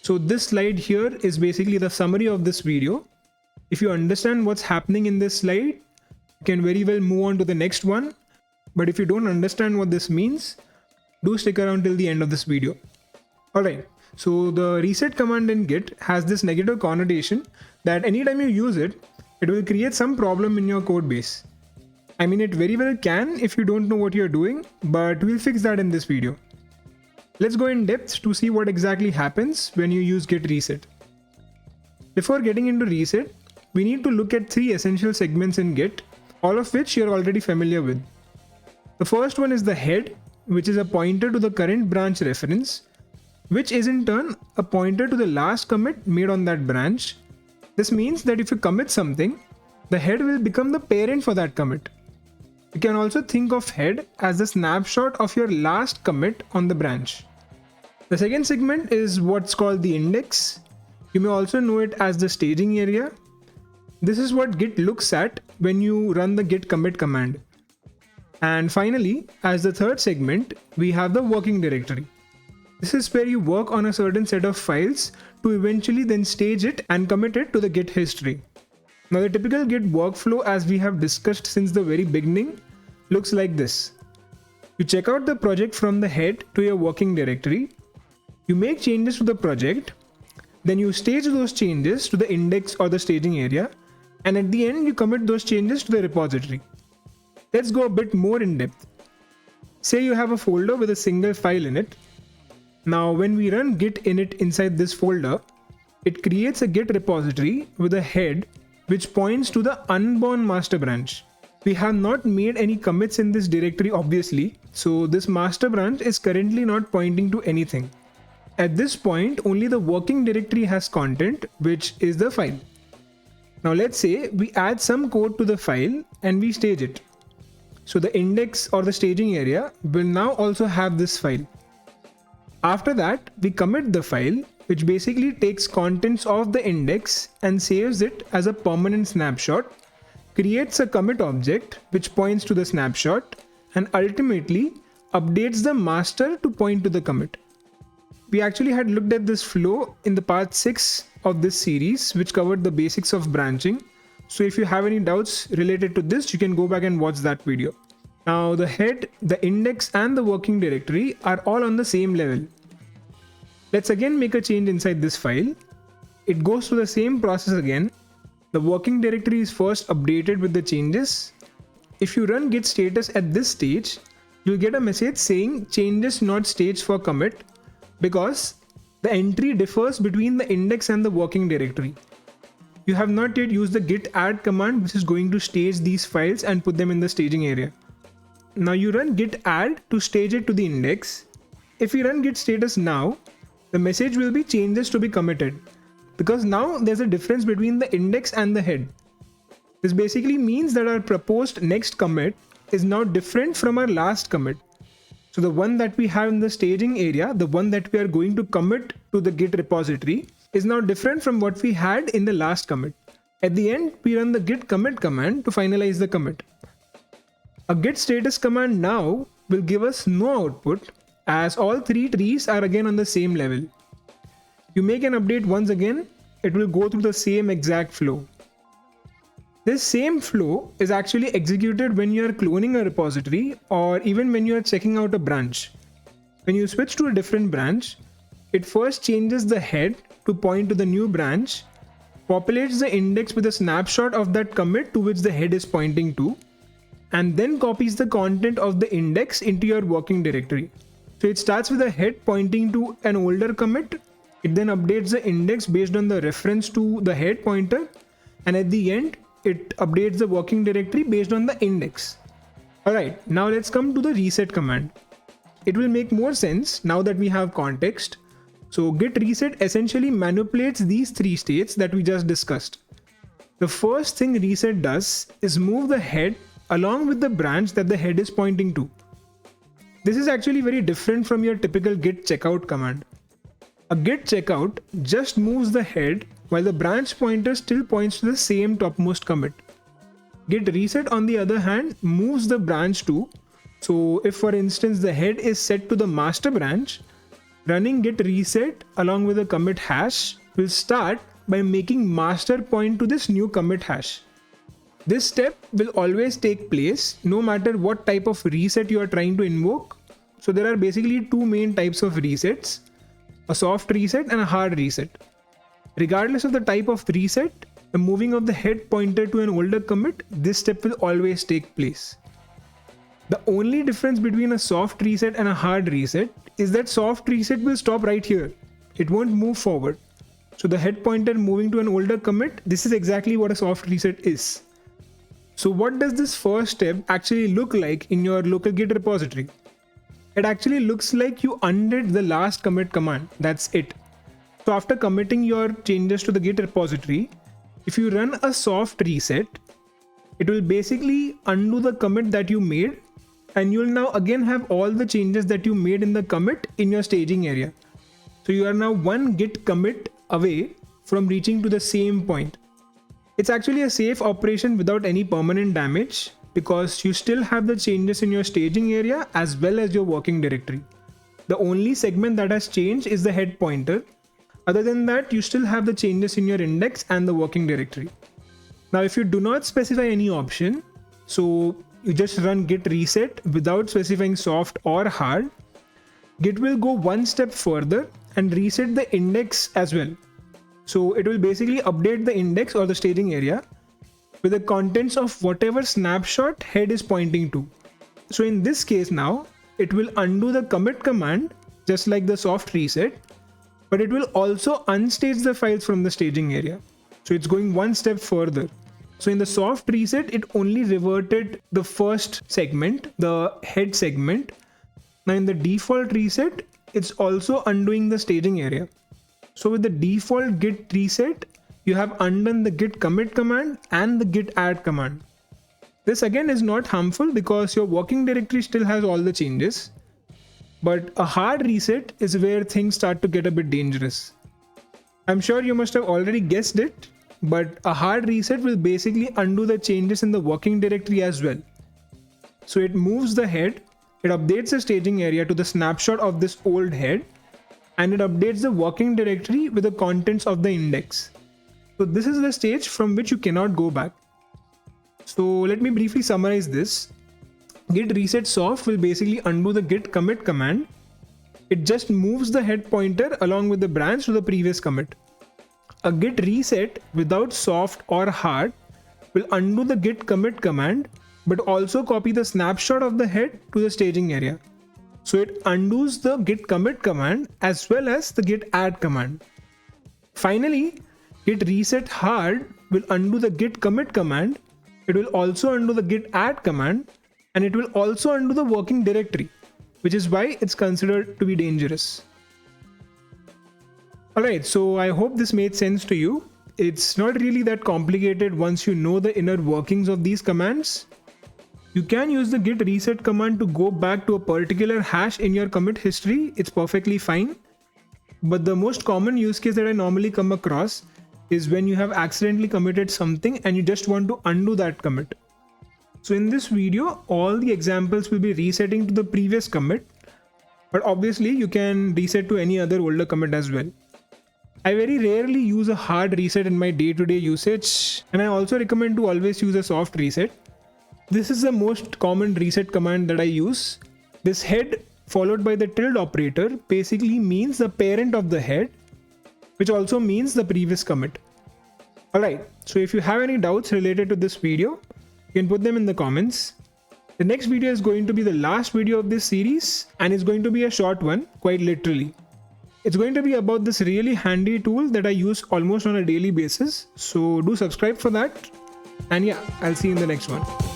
So this slide here is basically the summary of this video. If you understand what's happening in this slide, you can very well move on to the next one. But if you don't understand what this means, do stick around till the end of this video. Alright, so the reset command in Git has this negative connotation that anytime you use it, it will create some problem in your code base. I mean, it very well can if you don't know what you're doing, but we'll fix that in this video. Let's go in depth to see what exactly happens when you use git reset. Before getting into reset, we need to look at three essential segments in Git, all of which you're already familiar with. The first one is the head, which is a pointer to the current branch reference, which is in turn a pointer to the last commit made on that branch. This means that if you commit something, the head will become the parent for that commit. You can also think of head as the snapshot of your last commit on the branch. The second segment is what's called the index. You may also know it as the staging area. This is what Git looks at when you run the git commit command. And finally, as the third segment, we have the working directory. This is where you work on a certain set of files to eventually then stage it and commit it to the Git history. Now the typical Git workflow, as we have discussed since the very beginning, looks like this. You check out the project from the head to your working directory. You make changes to the project. Then you stage those changes to the index or the staging area. And at the end, you commit those changes to the repository. Let's go a bit more in depth. Say you have a folder with a single file in it. Now when we run git init inside this folder, it creates a git repository with a head which points to the unborn master branch. We have not made any commits in this directory obviously, so this master branch is currently not pointing to anything. At this point, only the working directory has content, which is the file. Now let's say we add some code to the file and we stage it. So the index or the staging area will now also have this file. After that, we commit the file, which basically takes contents of the index and saves it as a permanent snapshot, creates a commit object which points to the snapshot, and ultimately updates the master to point to the commit. We actually had looked at this flow in the part 6 of this series, which covered the basics of branching. So if you have any doubts related to this, you can go back and watch that video. Now the head, the index and the working directory are all on the same level. Let's again make a change inside this file. It goes through the same process again. The working directory is first updated with the changes. If you run git status at this stage, you'll get a message saying changes not staged for commit because the entry differs between the index and the working directory. You have not yet used the git add command, which is going to stage these files and put them in the staging area. Now you run git add to stage it to the index. If you run git status now, the message will be changes to be committed, because now there's a difference between the index and the head. This basically means that our proposed next commit is now different from our last commit. So the one that we have in the staging area, the one that we are going to commit to the git repository, is now different from what we had in the last commit. At the end, we run the git commit command to finalize the commit. A git status command now will give us no output, as all three trees are again on the same level. You make an update once again, it will go through the same exact flow. This same flow is actually executed when you are cloning a repository or even when you are checking out a branch. When you switch to a different branch, it first changes the head to point to the new branch, populates the index with a snapshot of that commit to which the head is pointing to, and then copies the content of the index into your working directory. So it starts with a head pointing to an older commit. It then updates the index based on the reference to the head pointer, and at the end, it updates the working directory based on the index. Alright, now let's come to the reset command. It will make more sense now that we have context. So git reset essentially manipulates these three states that we just discussed. The first thing reset does is move the head along with the branch that the head is pointing to. This is actually very different from your typical git checkout command. A git checkout just moves the head while the branch pointer still points to the same topmost commit. Git reset on the other hand moves the branch too. So if for instance the head is set to the master branch, Running git reset along with a commit hash will start by making master point to this new commit hash. This step will always take place no matter what type of reset you are trying to invoke. So there are basically two main types of resets, a soft reset and a hard reset. Regardless of the type of reset, the moving of the head pointer to an older commit, this step will always take place. The only difference between a soft reset and a hard reset is that soft reset will stop right here. It won't move forward. So the head pointer moving to an older commit, this is exactly what a soft reset is. So what does this first step actually look like in your local Git repository? It actually looks like you undid the last commit command. That's it. So after committing your changes to the Git repository, if you run a soft reset, it will basically undo the commit that you made, and you will now again have all the changes that you made in the commit in your staging area. So you are now one Git commit away from reaching to the same point. It's actually a safe operation without any permanent damage because you still have the changes in your staging area as well as your working directory. The only segment that has changed is the head pointer. Other than that, you still have the changes in your index and the working directory. Now, if you do not specify any option, so you just run git reset without specifying soft or hard, Git will go one step further and reset the index as well. So it will basically update the index or the staging area with the contents of whatever snapshot head is pointing to. So in this case now, it will undo the commit command just like the soft reset, but it will also unstage the files from the staging area. So it's going one step further. So in the soft reset, it only reverted the first segment, the head segment. Now in the default reset, it's also undoing the staging area. So with the default git reset, you have undone the git commit command and the git add command. This again is not harmful because your working directory still has all the changes. But a hard reset is where things start to get a bit dangerous. I'm sure you must have already guessed it, but a hard reset will basically undo the changes in the working directory as well. So it moves the head, it updates the staging area to the snapshot of this old head, and it updates the working directory with the contents of the index. So this is the stage from which you cannot go back. So let me briefly summarize this. Git reset soft will basically undo the git commit command. It just moves the head pointer along with the branch to the previous commit. A git reset without soft or hard will undo the git commit command, but also copy the snapshot of the head to the staging area. So it undoes the git commit command as well as the git add command. Finally, git reset hard will undo the git commit command. It will also undo the git add command, and it will also undo the working directory, which is why it's considered to be dangerous. Alright, so I hope this made sense to you. It's not really that complicated once you know the inner workings of these commands. You can use the git reset command to go back to a particular hash in your commit history. It's perfectly fine. But the most common use case that I normally come across is when you have accidentally committed something and you just want to undo that commit. So in this video, all the examples will be resetting to the previous commit, but obviously you can reset to any other older commit as well. I very rarely use a hard reset in my day-to-day usage, and I also recommend to always use a soft reset. This is the most common reset command that I use. This head followed by the tilde operator basically means the parent of the head, which also means the previous commit. Alright, so if you have any doubts related to this video, you can put them in the comments. The next video is going to be the last video of this series, and it's going to be a short one, quite literally. It's going to be about this really handy tool that I use almost on a daily basis, so do subscribe for that. And yeah, I'll see you in the next one.